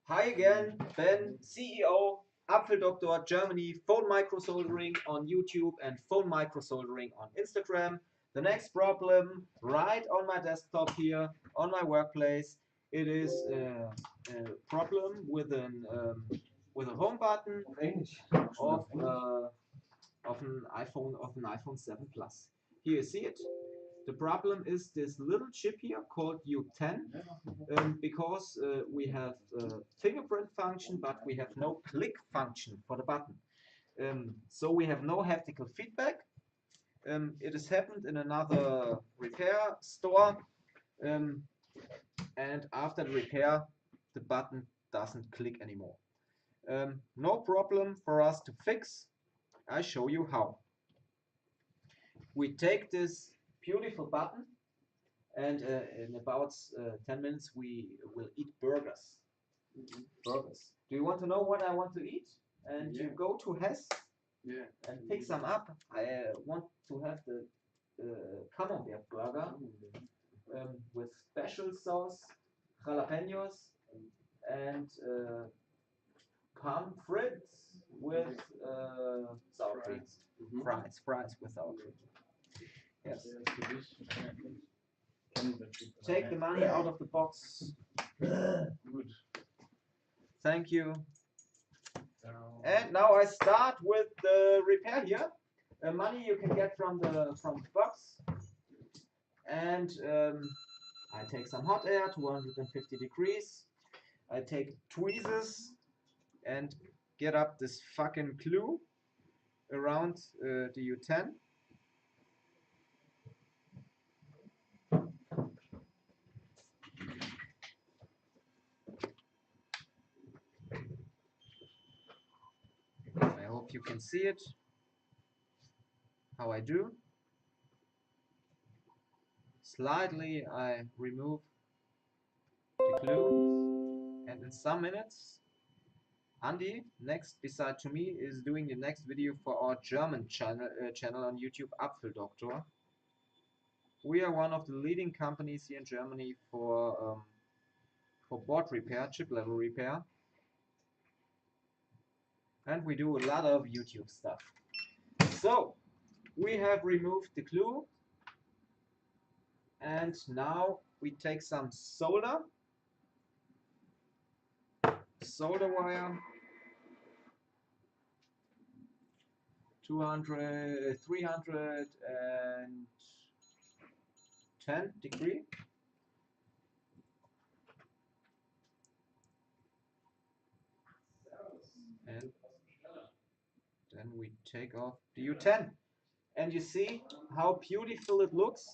Hi again, Ben, CEO, Apfeldoktor Germany, Phonemicrosoldering on YouTube and Phonemicrosoldering on Instagram. The next problem, right on my desktop here, on my workplace, it is a problem with a home button of an iPhone 7 Plus. Here you see it. The problem is this little chip here called U10 because we have fingerprint function, but we have no click function for the button. So we have no haptical feedback. It has happened in another repair store, and after the repair, the button doesn't click anymore. No problem for us to fix. I show you how. We take this beautiful button, and in about 10 minutes we will eat burgers. Burgers. Do you want to know what I want to eat? And you go to Hess and pick some up. I want to have the camembert burger with special sauce, jalapenos, and palm frites with sour cream. Fries with sour cream. Yes. Take the money out of the box. Good. Thank you. And now I start with the repair here. Money you can get from the box. And I take some hot air, 250 degrees. I take tweezers and get up this fucking glue around the U10. I hope you can see it, how I do. Slightly I remove the glue, and in some minutes Andy, next beside to me, is doing the next video for our German channel on YouTube, Apfeldoktor. We are one of the leading companies here in Germany for board repair, chip level repair, and we do a lot of YouTube stuff. So we have removed the glue, and now we take some solder wire, 310 degree. And then we take off the U10. And you see how beautiful it looks.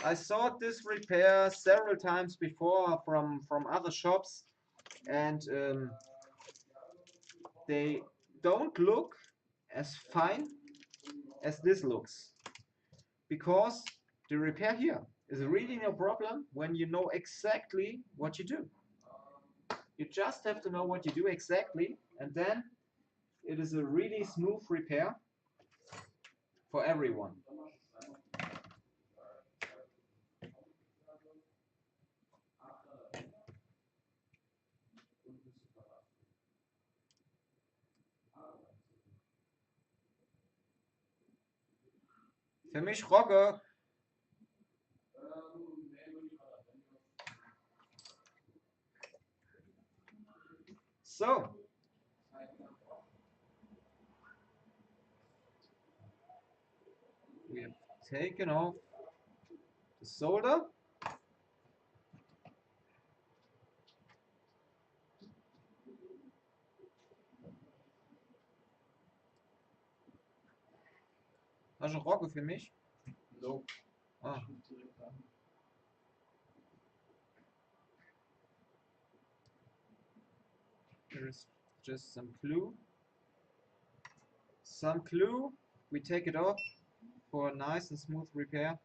I saw this repair several times before from other shops, and they don't look as fine as this looks, because the repair here is really no problem when you know exactly what you do. You just have to know what you do exactly, and then it is a really smooth repair for everyone. Für mich Rogge. So. We have taken off the solder. Hast du Rogge für mich? No. Ah. There is just some glue. Some glue. We take it off for a nice and smooth repair.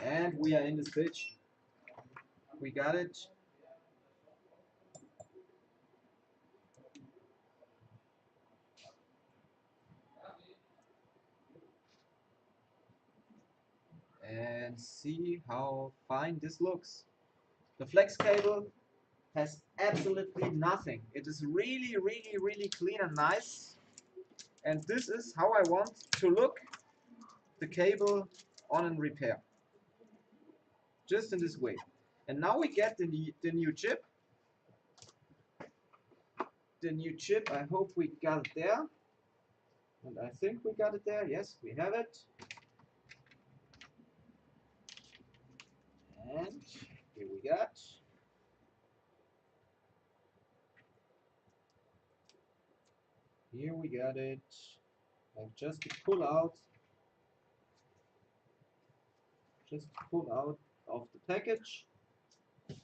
And we are in this bitch. We got it. see how fine this looks. The flex cable has absolutely nothing. It is really, really, really clean and nice. And this is how I want to look the cable on in repair. Just in this way. And now we get the new chip. The new chip, I hope we got it there. And I think we got it there. Yes, we have it. And here we got. Here we got it. And just to pull out of the package.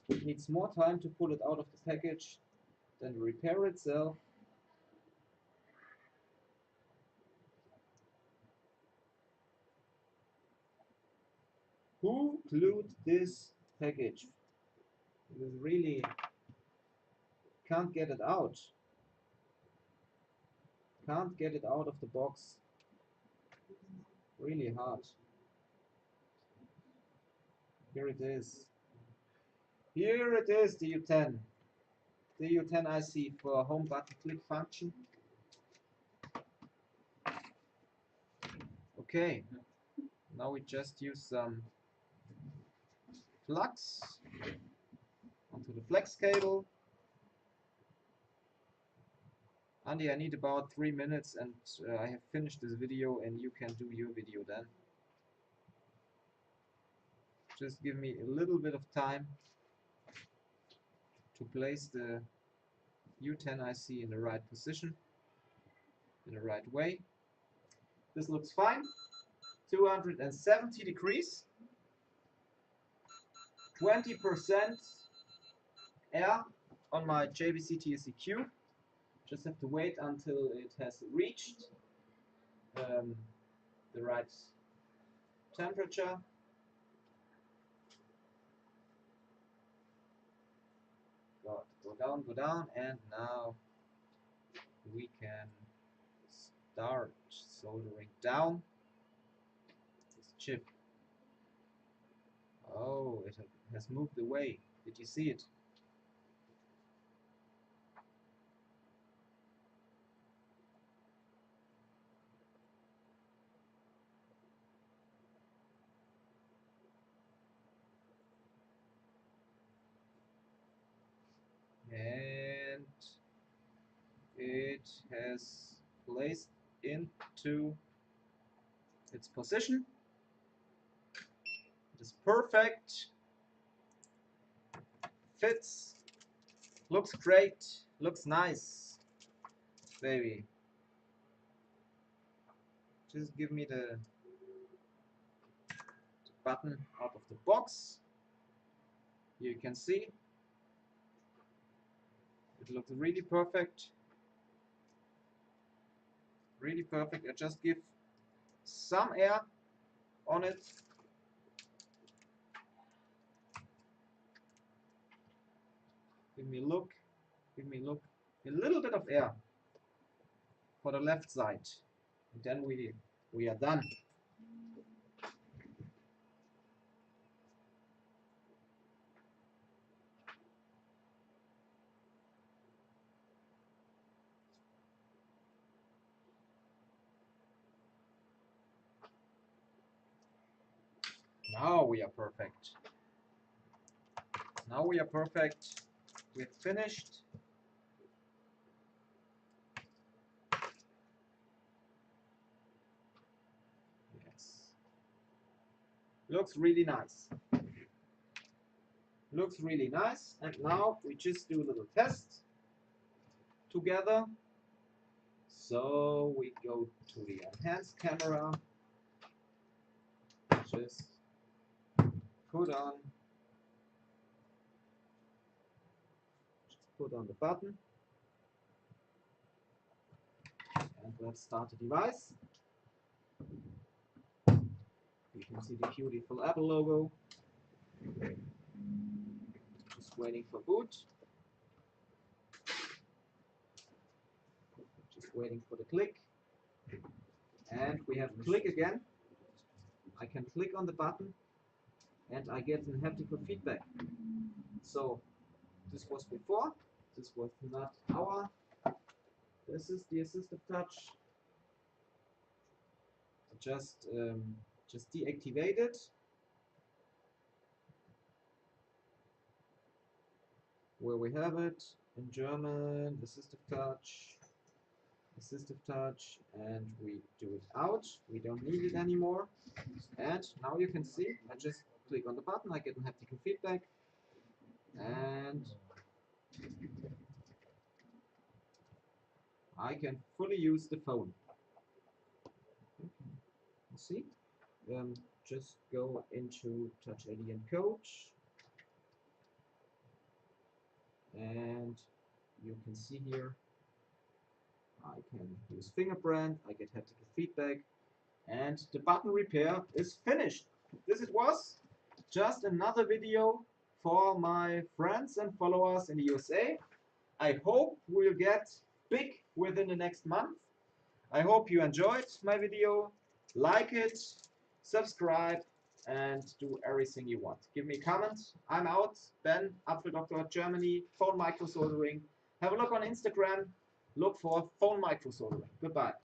It needs more time to pull it out of the package than the repair itself. Who glued this package? It really can't get it out. Can't get it out of the box. Really hard. Here it is. Here it is, the U10. The U10 IC for home button click function. Okay, now we just use some flux onto the flex cable. Andy, I need about 3 minutes and I have finished this video and you can do your video then. Just give me a little bit of time to place the U10 IC in the right position, in the right way. This looks fine. 270 degrees, 20% air on my JVC TSCQ. Just have to wait until it has reached the right temperature. Go down, and now we can start soldering down this chip. Oh, it has moved away. Did you see it? And it has placed into its position. It is perfect. Fits. Looks great. Looks nice. Baby. Just give me the button out of the box. Here you can see. It looks really perfect. Really perfect. I just give some air on it. Give me a look. Give me a look. A little bit of air for the left side. And then we are done. Now we are perfect. Now we are perfect. We've finished. Yes. Looks really nice. Looks really nice. And now we just do a little test together. So we go to the enhanced camera. Just put on the button. And let's start the device. You can see the beautiful Apple logo. Just waiting for boot. Just waiting for the click. And we have click again. I can click on the button and I get an haptical feedback. So this was before, this was not our, this is the assistive touch. Just deactivate it. Where we have it in German, assistive touch, and we do it out. We don't need it anymore. And now you can see, I just click on the button, I get an haptical feedback, and I can fully use the phone. You see? Just go into Touch ID and Coach, and you can see here I can use fingerprint, I get haptical feedback, and the button repair is finished. This was just another video for my friends and followers in the USA. I hope we'll get big within the next month. I hope you enjoyed my video. Like it, subscribe, and do everything you want. Give me a comment. I'm out. Ben, Apfel Doctor, Germany, Phonemicrosoldering. Have a look on Instagram. Look for Phonemicrosoldering. Goodbye.